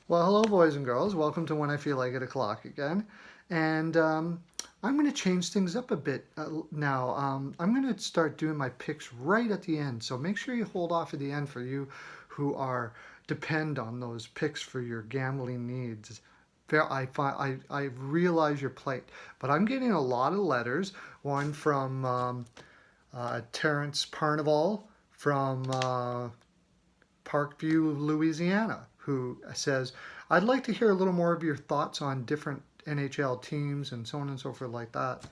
Well, hello, boys and girls. Welcome to When I Feel Like It O'Clock again. And I'm going to change things up a bit now. I'm going to start doing my picks right at the end. So make sure you hold off at the end for you who are depend on those picks for your gambling needs. I realize your plight, but I'm getting a lot of letters. One from Terrence Parnival from Parkview, Louisiana, who says, I'd like to hear a little more of your thoughts on different NHL teams and so on and so forth like that.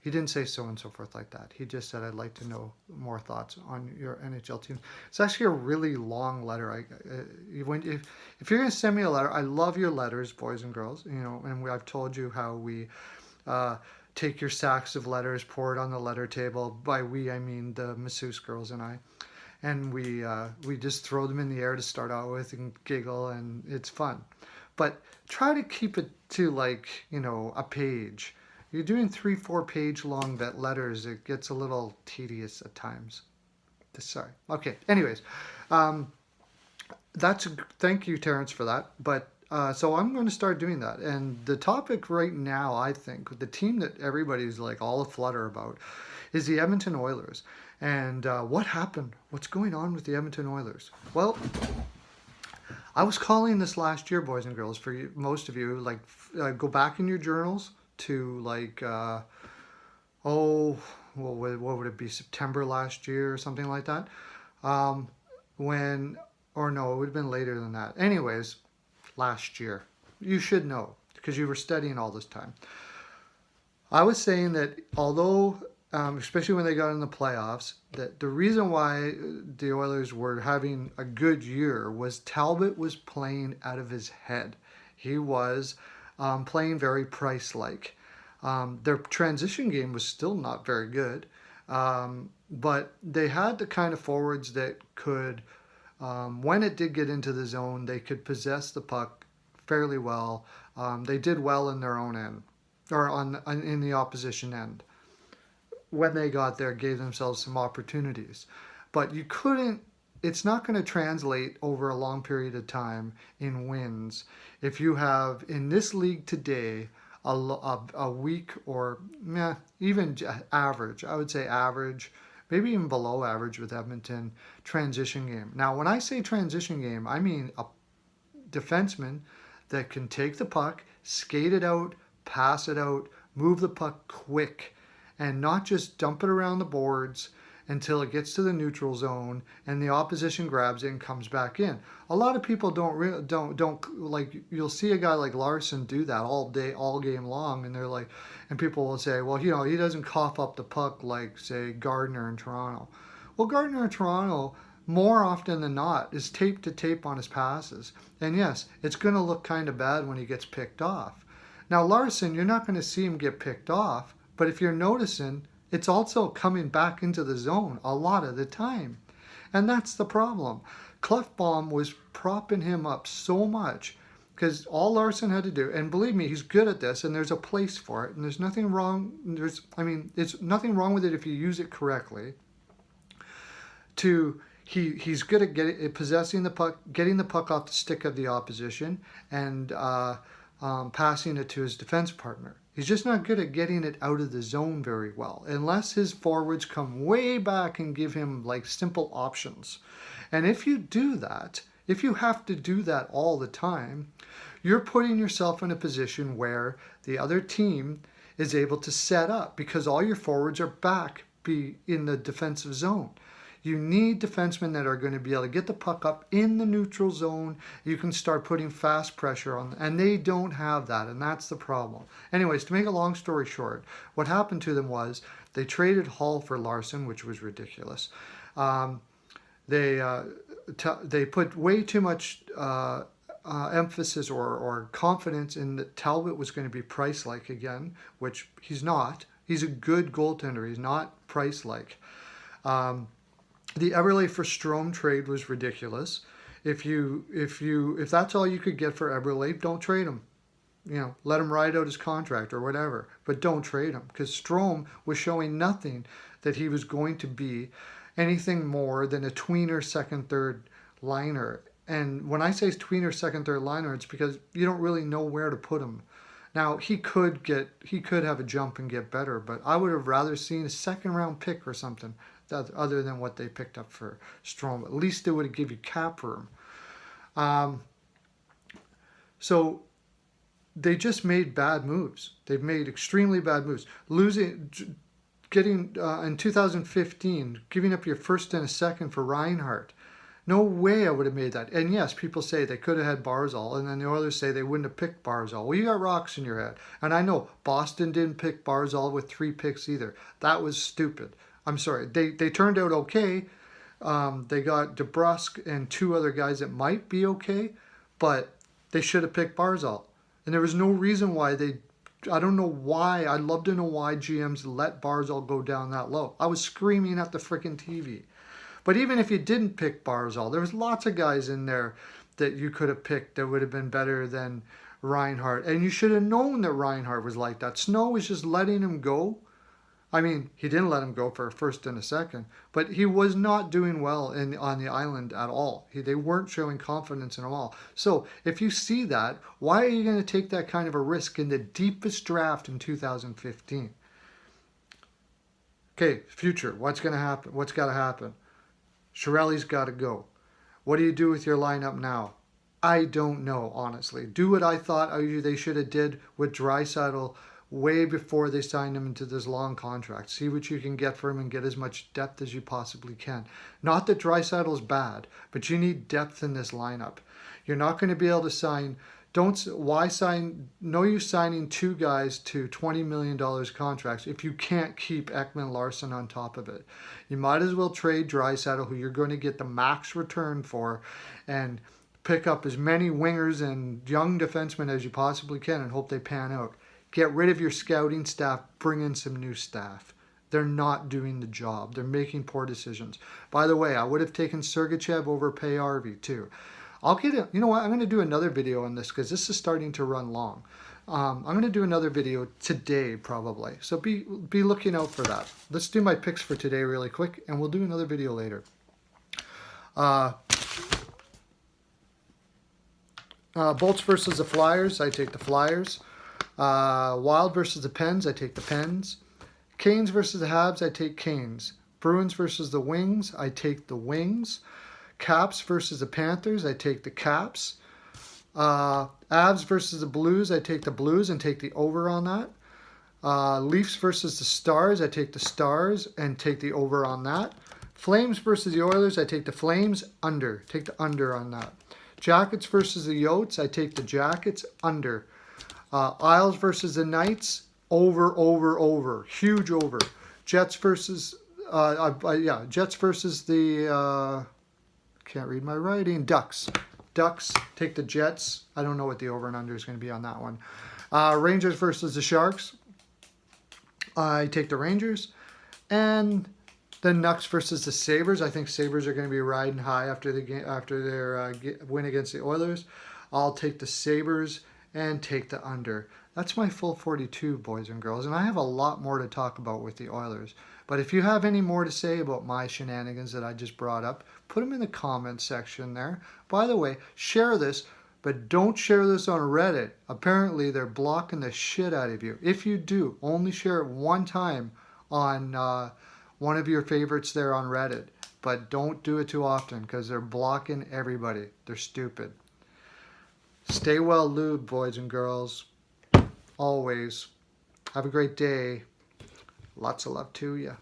He didn't say so and so forth like that. He just said, I'd like to know more thoughts on your NHL team. It's actually a really long letter. If you're going to send me a letter, I love your letters, boys and girls. And I've told you how we uh, take your sacks of letters, pour it on the letter table. By we, I mean the masseuse girls and I, and we just throw them in the air to start out with and giggle, and it's fun. But try to keep it to a page. You're doing 3-4 page long letters. It gets a little tedious at times. Sorry. Okay. Anyways, um, thank you, Terrence, for that. But so I'm going to start doing that. And the topic right now, I think, the team that everybody's like all aflutter about, is the Edmonton Oilers. And what happened? What's going on with the Edmonton Oilers? Well, I was calling this last year, boys and girls. For you, most of you, go back in your journals to oh, what would it be? September last year or something like that. Um, when, or no, it would have been later than that. Anyways, last year, you should know because you were studying all this time. I was saying that although, especially when they got in the playoffs, that the reason why the Oilers were having a good year was Talbot was playing out of his head. He was playing very Price-like. Their transition game was still not very good, but they had the kind of forwards that could, when it did get into the zone, they could possess the puck fairly well. They did well in their own end, or in the opposition end. When they got there, gave themselves some opportunities. But you couldn't, it's not going to translate over a long period of time in wins if you have, in this league today, a weak or even average, I would say average, maybe even below average with Edmonton transition game. Now, when I say transition game, I mean a defenseman that can take the puck, skate it out, pass it out, move the puck quick, and not just dump it around the boards until it gets to the neutral zone and the opposition grabs it and comes back in. A lot of people don't like, you'll see a guy like Larson do that all day, all game long, and they're like, and people will say, well, he doesn't cough up the puck like, say, Gardner in Toronto. Well, Gardner in Toronto, more often than not, is tape to tape on his passes. And yes, it's going to look kind of bad when he gets picked off. Now, Larson, you're not going to see him get picked off, but if you're noticing, it's also coming back into the zone a lot of the time. And that's the problem. Clefbaum was propping him up so much because all Larson had to do, and believe me, he's good at this, and there's a place for it, and there's nothing wrong. It's nothing wrong with it if you use it correctly. He's good at possessing the puck, getting the puck off the stick of the opposition, and passing it to his defense partner. He's just not good at getting it out of the zone very well, unless his forwards come way back and give him like simple options. And if you do that, if you have to do that all the time, you're putting yourself in a position where the other team is able to set up because all your forwards are back be in the defensive zone. You need defensemen that are going to be able to get the puck up in the neutral zone. You can start putting fast pressure on them, and they don't have that, and that's the problem. Anyways, to make a long story short, what happened to them was they traded Hall for Larson, which was ridiculous. They put way too much emphasis or confidence in that Talbot was going to be Price-like again, which he's not. He's a good goaltender. He's not Price-like. The Eberle for Strome trade was ridiculous. If that's all you could get for Eberle, don't trade him. Let him ride out his contract or whatever, but don't trade him because Strome was showing nothing that he was going to be anything more than a tweener second, third liner And when I say tweener, second, third liner, it's because you don't really know where to put him. Now he could have a jump and get better, but I would have rather seen a second round pick or something other than what they picked up for Strome. At least they would have give you cap room. So they just made bad moves. They've made extremely bad moves. Getting in 2015, giving up your first and a second for Reinhart. No way I would have made that. And yes, people say they could have had Barzal, and then the Oilers say they wouldn't have picked Barzal. Well, you got rocks in your head. And I know Boston didn't pick Barzal with 3 picks either. That was stupid. I'm sorry. They turned out okay. They got DeBrusk and 2 other guys that might be okay, but they should have picked Barzal. And there was no reason why I don't know why. I'd love to know why GMs let Barzal go down that low. I was screaming at the freaking TV. But even if you didn't pick Barzal, there was lots of guys in there that you could have picked that would have been better than Reinhart. And you should have known that Reinhart was like that. Snow was just letting him go. I mean, he didn't let him go for a first and a second, but he was not doing well on the island at all. They weren't showing confidence in him all. So if you see that, why are you going to take that kind of a risk in the deepest draft in 2015? Okay, future. What's going to happen? What's got to happen? Chiarelli's got to go. What do you do with your lineup now? I don't know, honestly. Do what I thought they should have did with Draisaitl way before they signed him into this long contract. See what you can get for him and get as much depth as you possibly can. Not that Draisaitl's bad, but you need depth in this lineup. You're not going to be able to sign... No use signing 2 guys to $20 million contracts if you can't keep Ekman Larson on top of it. You might as well trade Draisaitl, who you're going to get the max return for, and pick up as many wingers and young defensemen as you possibly can and hope they pan out. Get rid of your scouting staff, bring in some new staff. They're not doing the job. They're making poor decisions. By the way, I would have taken Sergachev over Payarvi too. You know what? I'm going to do another video on this because this is starting to run long. I'm going to do another video today probably. So be looking out for that. Let's do my picks for today really quick and we'll do another video later. Bolts versus the Flyers. I take the Flyers. Wild versus the Pens. I take the Pens. Canes versus the Habs. I take Canes. Bruins versus the Wings. I take the Wings. Caps versus the Panthers, I take the Caps. Avs versus the Blues, I take the Blues and take the over on that. Leafs versus the Stars, I take the Stars and take the over on that. Flames versus the Oilers, I take the Flames, under. Take the under on that. Jackets versus the Yotes, I take the Jackets, under. Isles versus the Knights, over. Huge over. Jets versus the... Can't read my writing. Ducks, take the Jets. I don't know what the over and under is going to be on that one. Rangers versus the Sharks. I take the Rangers. And the Nucks versus the Sabres. I think Sabres are going to be riding high after their win against the Oilers. I'll take the Sabres and take the under. That's my full 42, boys and girls. And I have a lot more to talk about with the Oilers. But if you have any more to say about my shenanigans that I just brought up, put them in the comments section there. By the way, share this, but don't share this on Reddit. Apparently, they're blocking the shit out of you. If you do, only share it one time on one of your favorites there on Reddit. But don't do it too often because they're blocking everybody. They're stupid. Stay well lubed, boys and girls. Always. Have a great day. Lots of love to you.